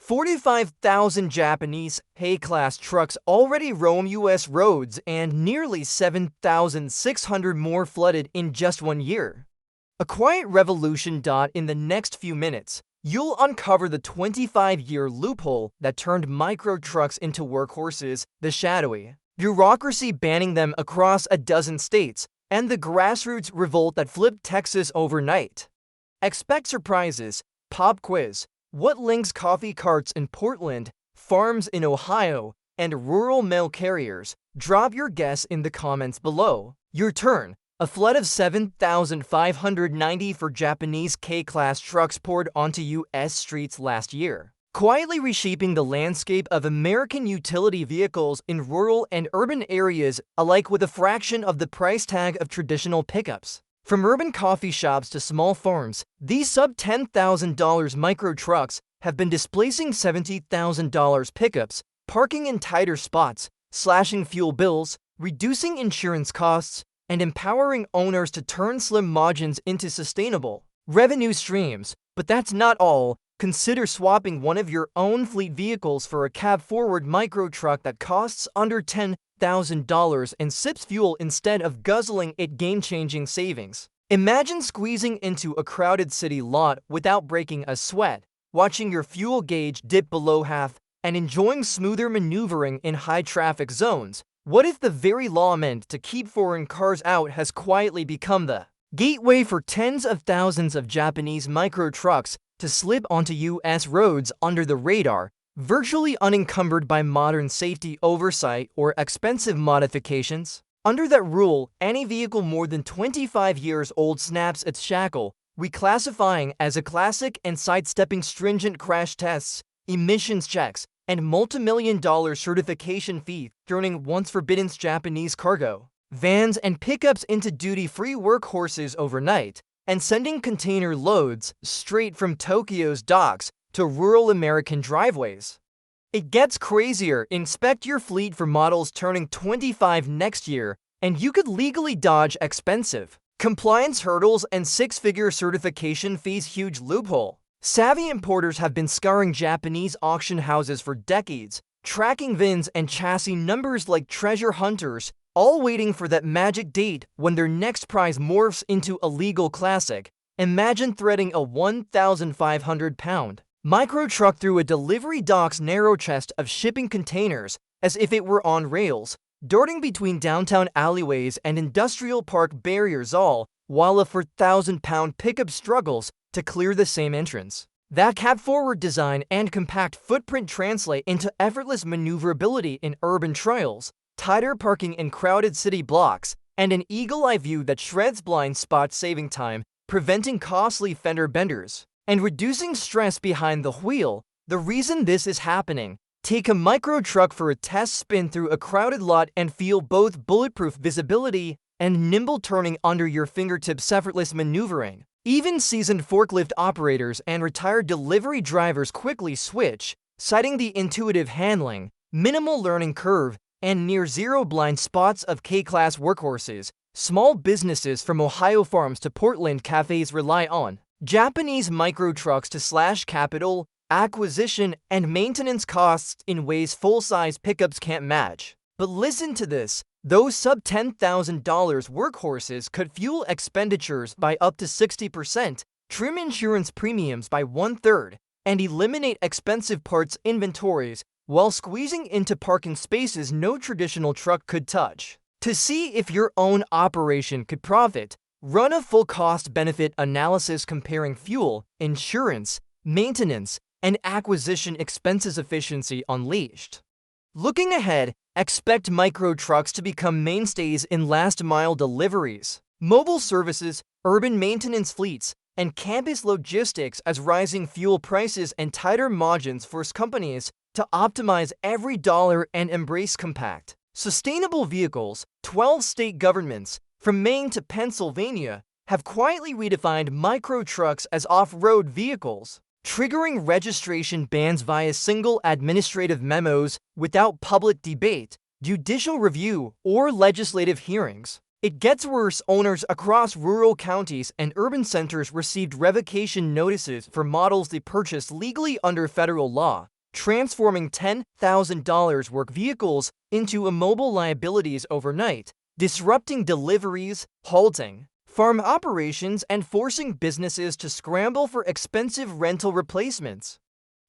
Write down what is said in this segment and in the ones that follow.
45,000 Japanese A-class trucks already roam US roads, and nearly 7,600 more flooded in just 1 year. A quiet revolution. In the next few minutes, you'll uncover the 25-year loophole that turned micro trucks into workhorses, the Shadowy, bureaucracy banning them across a dozen states, and the grassroots revolt that flipped Texas overnight. Expect surprises. Pop quiz. What links coffee carts in Portland, farms in Ohio, and rural mail carriers? Drop your guess in the comments below. Your turn. A flood of 7,590 for Japanese K-class trucks poured onto U.S. streets last year, quietly reshaping the landscape of American utility vehicles in rural and urban areas alike with a fraction of the price tag of traditional pickups. From urban coffee shops to small farms, these sub-$10,000 micro trucks have been displacing $70,000 pickups, parking in tighter spots, slashing fuel bills, reducing insurance costs, and empowering owners to turn slim margins into sustainable revenue streams. But that's not all. Consider swapping one of your own fleet vehicles for a cab-forward micro truck that costs under $10,000 and sips fuel instead of guzzling it. Game-changing savings. Imagine squeezing into a crowded city lot without breaking a sweat, watching your fuel gauge dip below half, and enjoying smoother maneuvering in high-traffic zones. What if the very law meant to keep foreign cars out has quietly become the gateway for tens of thousands of Japanese micro trucks to slip onto U.S. roads under the radar, virtually unencumbered by modern safety oversight or expensive modifications? Under that rule, any vehicle more than 25 years old snaps its shackle, reclassifying as a classic and sidestepping stringent crash tests, emissions checks, and multi-million-dollar certification fee, turning once forbidden Japanese cargo vans and pickups into duty-free workhorses overnight, and sending container loads straight from Tokyo's docks to rural American driveways. It gets crazier. Inspect your fleet for models turning 25 next year, and you could legally dodge expensive compliance hurdles and six-figure certification fees. Huge loophole. Savvy importers have been scouring Japanese auction houses for decades, tracking VINs and chassis numbers like treasure hunters, all waiting for that magic date when their next prize morphs into a legal classic. Imagine threading a 1,500-pound micro truck through a delivery dock's narrow chest of shipping containers as if it were on rails, darting between downtown alleyways and industrial park barriers, all while a 4,000-pound pickup struggles to clear the same entrance. That cab-forward design and compact footprint translate into effortless maneuverability in urban trails, tighter parking in crowded city blocks, and an eagle-eye view that shreds blind spots, saving time, preventing costly fender benders, and reducing stress behind the wheel. The reason this is happening: take a micro truck for a test spin through a crowded lot and feel both bulletproof visibility and nimble turning under your fingertips, effortless maneuvering. Even seasoned forklift operators and retired delivery drivers quickly switch, citing the intuitive handling, minimal learning curve, and near-zero blind spots of K-class workhorses. Small businesses from Ohio farms to Portland cafes rely on Japanese micro trucks to slash capital, acquisition, and maintenance costs in ways full-size pickups can't match. But listen to this. Those sub-$10,000 workhorses could fuel expenditures by up to 60%, trim insurance premiums by 1/3, and eliminate expensive parts inventories while squeezing into parking spaces no traditional truck could touch. To see if your own operation could profit, run a full cost-benefit analysis comparing fuel, insurance, maintenance, and acquisition expenses. Efficiency unleashed. Looking ahead, expect micro trucks to become mainstays in last-mile deliveries, mobile services, urban maintenance fleets, and campus logistics as rising fuel prices and tighter margins force companies to optimize every dollar and embrace compact, sustainable vehicles. 12 state governments, from Maine to Pennsylvania, have quietly redefined micro trucks as off-road vehicles, triggering registration bans via single administrative memos without public debate, judicial review, or legislative hearings. It gets worse. Owners across rural counties and urban centers received revocation notices for models they purchased legally under federal law, transforming $10,000 work vehicles into immobile liabilities overnight, disrupting deliveries, halting farm operations, and forcing businesses to scramble for expensive rental replacements.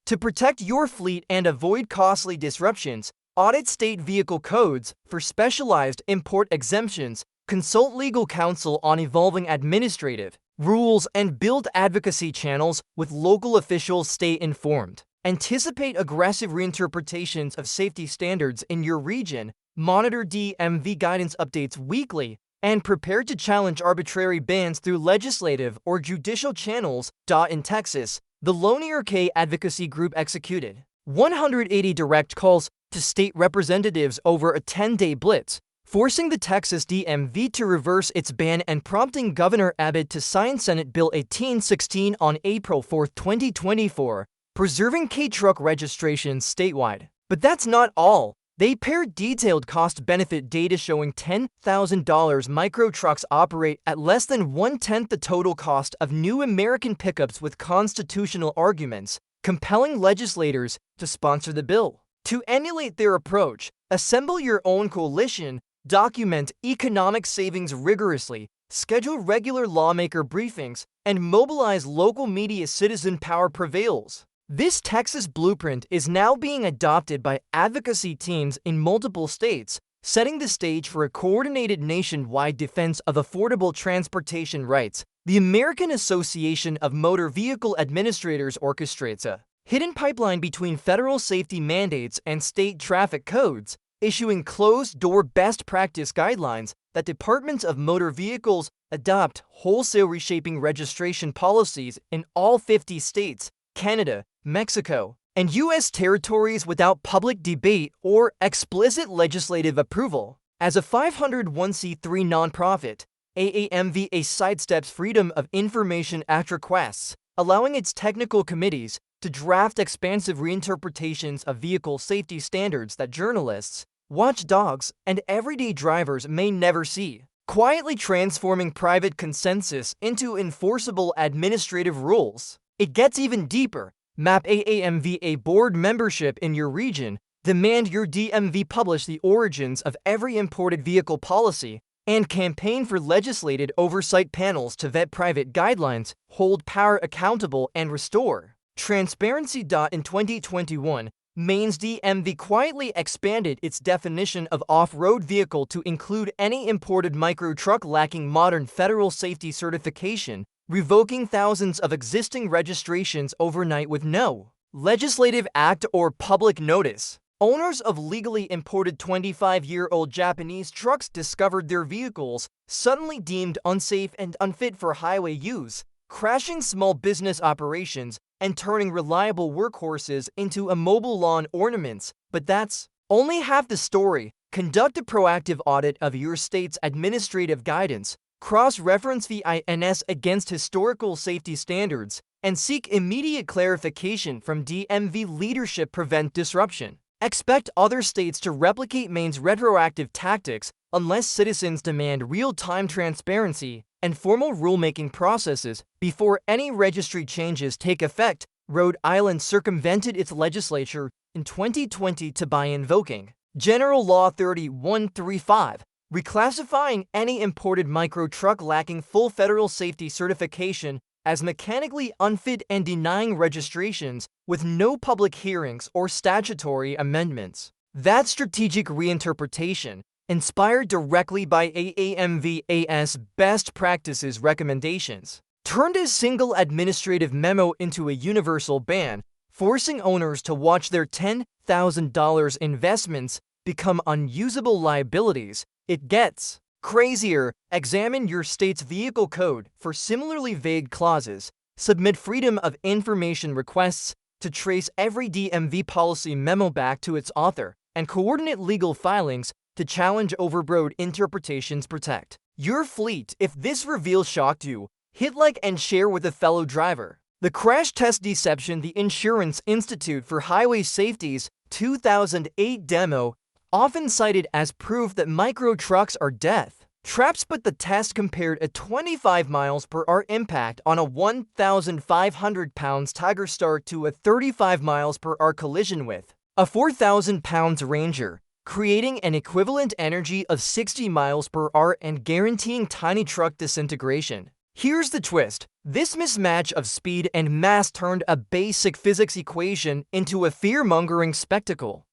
To protect your fleet and avoid costly disruptions, audit state vehicle codes for specialized import exemptions, consult legal counsel on evolving administrative rules, and build advocacy channels with local officials. Stay informed. Anticipate aggressive reinterpretations of safety standards in your region, monitor DMV guidance updates weekly, and prepare to challenge arbitrary bans through legislative or judicial channels. In Texas, the Lonier K Advocacy Group executed 180 direct calls to state representatives over a 10-day blitz, forcing the Texas DMV to reverse its ban and prompting Governor Abbott to sign Senate Bill 1816 on April 4, 2024, preserving K-truck registrations statewide. But that's not all. They paired detailed cost-benefit data showing $10,000 micro trucks operate at less than one-tenth the total cost of new American pickups with constitutional arguments, compelling legislators to sponsor the bill. To emulate their approach, assemble your own coalition, document economic savings rigorously, schedule regular lawmaker briefings, and mobilize local media. Citizen power prevails. This Texas blueprint is now being adopted by advocacy teams in multiple states, setting the stage for a coordinated nationwide defense of affordable transportation rights. The American Association of Motor Vehicle Administrators orchestrates a hidden pipeline between federal safety mandates and state traffic codes, issuing closed-door best practice guidelines that departments of motor vehicles adopt wholesale reshaping registration policies in all 50 states, Canada, Mexico, and U.S. territories without public debate or explicit legislative approval. As a 501c3 nonprofit, AAMVA sidesteps Freedom of Information Act requests, allowing its technical committees to draft expansive reinterpretations of vehicle safety standards that journalists, watchdogs, and everyday drivers may never see, quietly transforming private consensus into enforceable administrative rules. It gets even deeper. Map AAMVA board membership in your region, demand your DMV publish the origins of every imported vehicle policy, and campaign for legislated oversight panels to vet private guidelines, hold power accountable, and restore transparency. In 2021, Maine's DMV quietly expanded its definition of off-road vehicle to include any imported micro truck lacking modern federal safety certification, revoking thousands of existing registrations overnight with no legislative act or public notice. Owners of legally imported 25-year-old Japanese trucks discovered their vehicles suddenly deemed unsafe and unfit for highway use, crashing small business operations and turning reliable workhorses into immobile lawn ornaments. But that's only half the story. Conduct a proactive audit of your state's administrative guidance, cross-reference VINs against historical safety standards, and seek immediate clarification from DMV leadership. Prevent disruption. Expect other states to replicate Maine's retroactive tactics unless citizens demand real-time transparency and formal rulemaking processes before any registry changes take effect. Rhode Island circumvented its legislature in 2020 by invoking General Law 3135, reclassifying any imported micro truck lacking full federal safety certification as mechanically unfit and denying registrations with no public hearings or statutory amendments. That strategic reinterpretation, inspired directly by AAMVA's best practices recommendations, turned a single administrative memo into a universal ban, forcing owners to watch their $10,000 investments become unusable liabilities. It gets crazier. Examine your state's vehicle code for similarly vague clauses, submit Freedom of Information requests to trace every DMV policy memo back to its author, and coordinate legal filings to challenge overbroad interpretations. Protect your fleet. If this reveal shocked you, hit like and share with a fellow driver. The Crash Test Deception, the Insurance Institute for Highway Safety's 2008 demo, often cited as proof that micro trucks are death. Traps, but the test compared a 25 miles per hour impact on a 1,500 pounds Tiger Star to a 35 miles per hour collision with a 4,000 pounds Ranger, creating an equivalent energy of 60 miles per hour and guaranteeing tiny truck disintegration. Here's the twist. This mismatch of speed and mass turned a basic physics equation into a fear-mongering spectacle.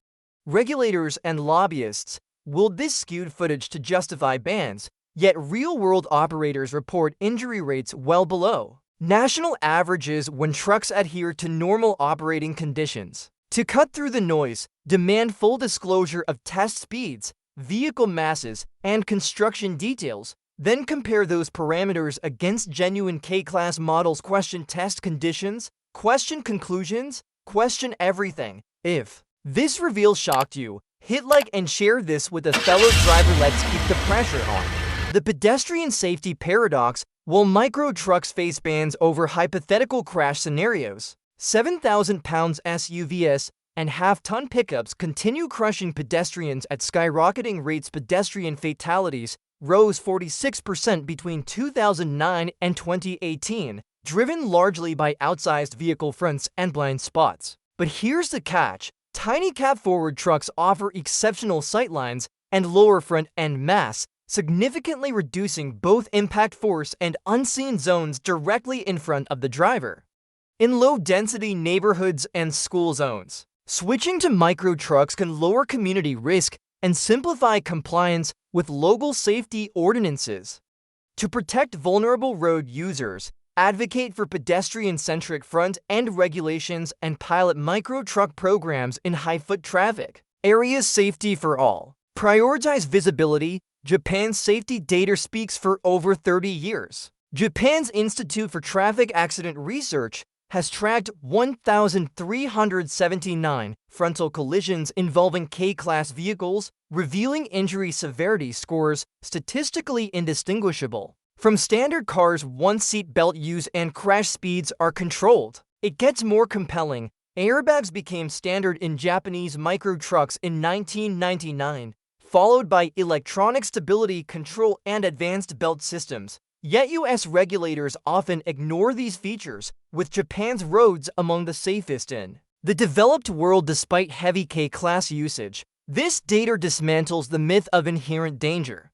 Regulators and lobbyists willed this skewed footage to justify bans, yet real-world operators report injury rates well below national averages when trucks adhere to normal operating conditions. To cut through the noise, demand full disclosure of test speeds, vehicle masses, and construction details, then compare those parameters against genuine K-Class models. Question test conditions, question conclusions, question everything. If this reveal shocked you, hit like and share this with a fellow driver. Let's keep the pressure on. The pedestrian safety paradox. While micro trucks face bans over hypothetical crash scenarios, 7,000 pounds SUVs and half-ton pickups continue crushing pedestrians at skyrocketing rates. Pedestrian fatalities rose 46% between 2009 and 2018, driven largely by outsized vehicle fronts and blind spots. But here's the catch. Tiny cab forward trucks offer exceptional sightlines and lower front end mass, significantly reducing both impact force and unseen zones directly in front of the driver. In low-density neighborhoods and school zones, switching to micro trucks can lower community risk and simplify compliance with local safety ordinances. To protect vulnerable road users, advocate for pedestrian-centric front-end regulations and pilot micro-truck programs in high-foot traffic areas. Safety for all. Prioritize visibility. Japan's safety data speaks for over 30 years. Japan's Institute for Traffic Accident Research has tracked 1,379 frontal collisions involving K-Class vehicles, revealing injury severity scores statistically indistinguishable from standard cars once seat belt use and crash speeds are controlled. It gets more compelling. Airbags became standard in Japanese micro trucks in 1999, followed by electronic stability control and advanced belt systems. Yet US regulators often ignore these features, with Japan's roads among the safest in the developed world despite heavy K-Class usage. This data dismantles the myth of inherent danger.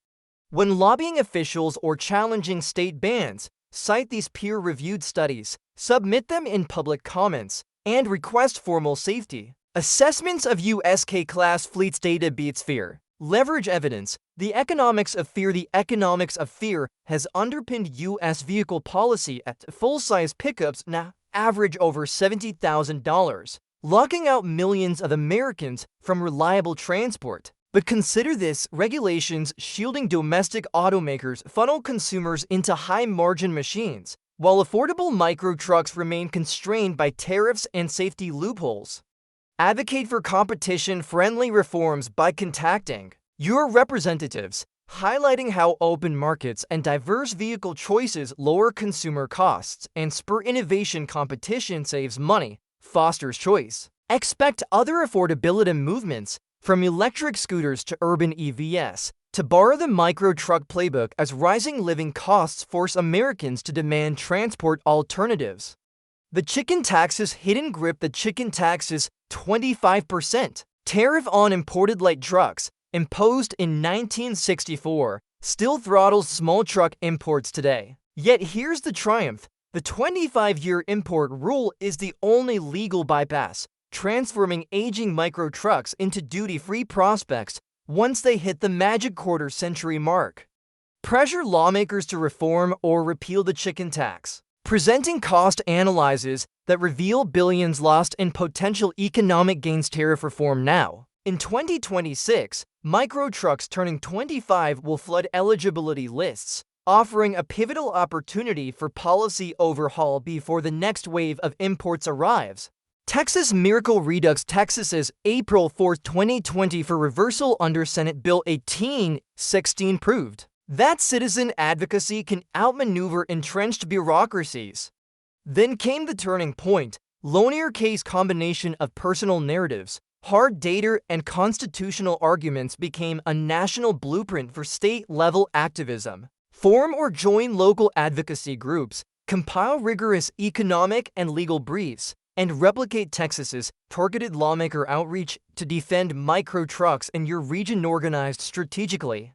When lobbying officials or challenging state bans, cite these peer-reviewed studies, submit them in public comments, and request formal safety assessments of US K-Class fleets. Data beats fear. Leverage evidence. The economics of fear. The economics of fear has underpinned U.S. vehicle policy at full-size pickups now average over $70,000, locking out millions of Americans from reliable transport. But consider this: regulations shielding domestic automakers funnel consumers into high-margin machines, while affordable micro trucks remain constrained by tariffs and safety loopholes. Advocate for competition-friendly reforms by contacting your representatives, highlighting how open markets and diverse vehicle choices lower consumer costs and spur innovation. Competition saves money, fosters choice. Expect other affordability movements, from electric scooters to urban EVs, to borrow the micro truck playbook as rising living costs force Americans to demand transport alternatives. The chicken tax's hidden grip. The chicken tax's 25% tariff on imported light trucks, imposed in 1964, still throttles small truck imports today. Yet here's the triumph. The 25-year import rule is the only legal bypass, transforming aging micro trucks into duty-free prospects once they hit the magic quarter-century mark. Pressure lawmakers to reform or repeal the chicken tax. Presenting cost analyses that reveal billions lost in potential economic gains. Tariff reform now. In 2026, micro trucks turning 25 will flood eligibility lists, offering a pivotal opportunity for policy overhaul before the next wave of imports arrives. Texas Miracle Redux. Texas's April 4, 2020 for reversal under Senate Bill 1816 proved that citizen advocacy can outmaneuver entrenched bureaucracies. Then came the turning point. Lonier K's combination of personal narratives, Hard data and constitutional arguments became a national blueprint for state-level activism. Form or join local advocacy groups, compile rigorous economic and legal briefs, and replicate Texas's targeted lawmaker outreach to defend micro trucks in your region organized strategically.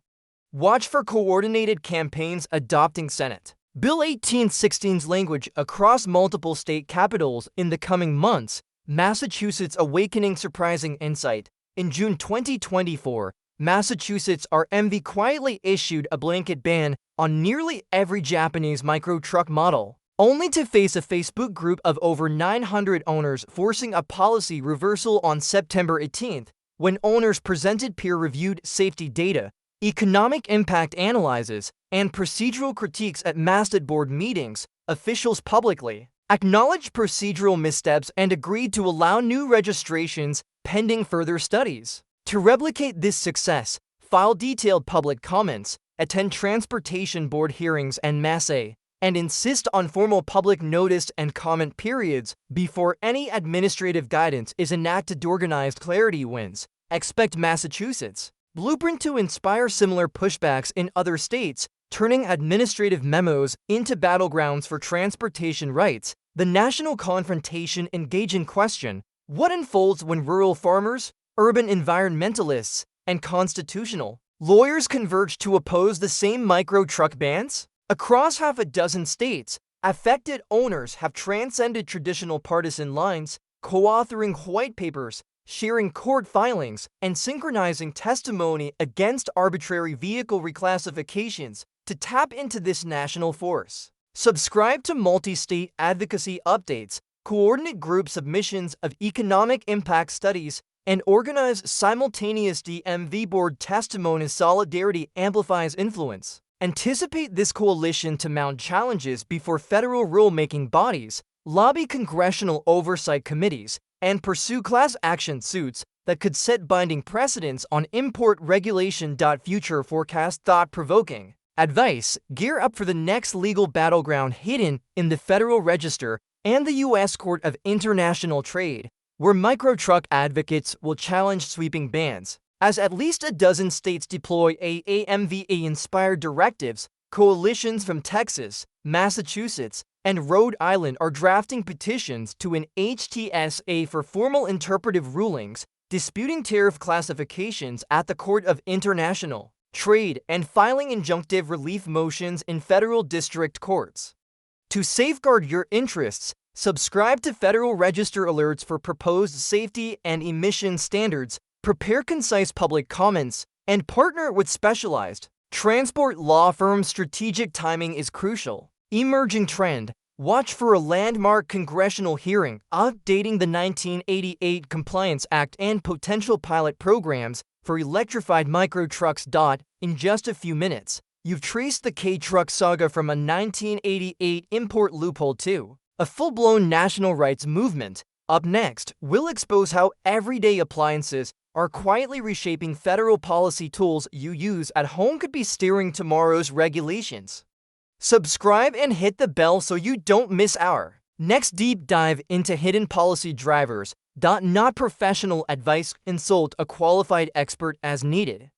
Watch for coordinated campaigns adopting Senate Bill 1816's language across multiple state capitals in the coming months. Massachusetts awakening surprising insight. In June 2024, Massachusetts RMV quietly issued a blanket ban on nearly every Japanese micro truck model, only to face a Facebook group of over 900 owners forcing a policy reversal on September 18th, when owners presented peer-reviewed safety data, economic impact analyses, and procedural critiques at masthead board meetings. Officials publicly acknowledged procedural missteps and agreed to allow new registrations pending further studies. To replicate this success, file detailed public comments, attend transportation board hearings and masse, and insist on formal public notice and comment periods before any administrative guidance is enacted. Organized clarity wins. Expect Massachusetts blueprint to inspire similar pushbacks in other states, turning administrative memos into battlegrounds for transportation rights. The national confrontation engage in question: what unfolds when rural farmers, urban environmentalists, and constitutional lawyers converge to oppose the same micro truck bans? Across half a dozen states, affected owners have transcended traditional partisan lines, co-authoring white papers, sharing court filings, and synchronizing testimony against arbitrary vehicle reclassifications to tap into this national force. Subscribe to multi-state advocacy updates, coordinate group submissions of economic impact studies, and organize simultaneous DMV board testimony. Solidarity amplifies influence. Anticipate this coalition to mount challenges before federal rulemaking bodies, lobby congressional oversight committees, and pursue class action suits that could set binding precedents on import regulation. Future forecast thought-provoking advice: gear up for the next legal battleground hidden in the Federal Register and the U.S. Court of International Trade, where micro-truck advocates will challenge sweeping bans. As at least a dozen states deploy AAMVA-inspired directives, coalitions from Texas, Massachusetts, and Rhode Island are drafting petitions to an HTSA for formal interpretive rulings, disputing tariff classifications at the Court of International Trade, and filing injunctive relief motions in federal district courts. To safeguard your interests, subscribe to Federal Register alerts for proposed safety and emission standards, prepare concise public comments, and partner with specialized transport law firms. Strategic timing is crucial. Emerging trend: watch for a landmark congressional hearing updating the 1988 Compliance Act and potential pilot programs for electrified micro trucks. In just a few minutes, you've traced the K-truck saga from a 1988 import loophole to a full-blown national rights movement. Up next, we'll expose how everyday appliances are quietly reshaping federal policy. Tools you use at home could be steering tomorrow's regulations. Subscribe and hit the bell so you don't miss our next deep dive into hidden policy drivers. Not professional advice. Consult a qualified expert as needed.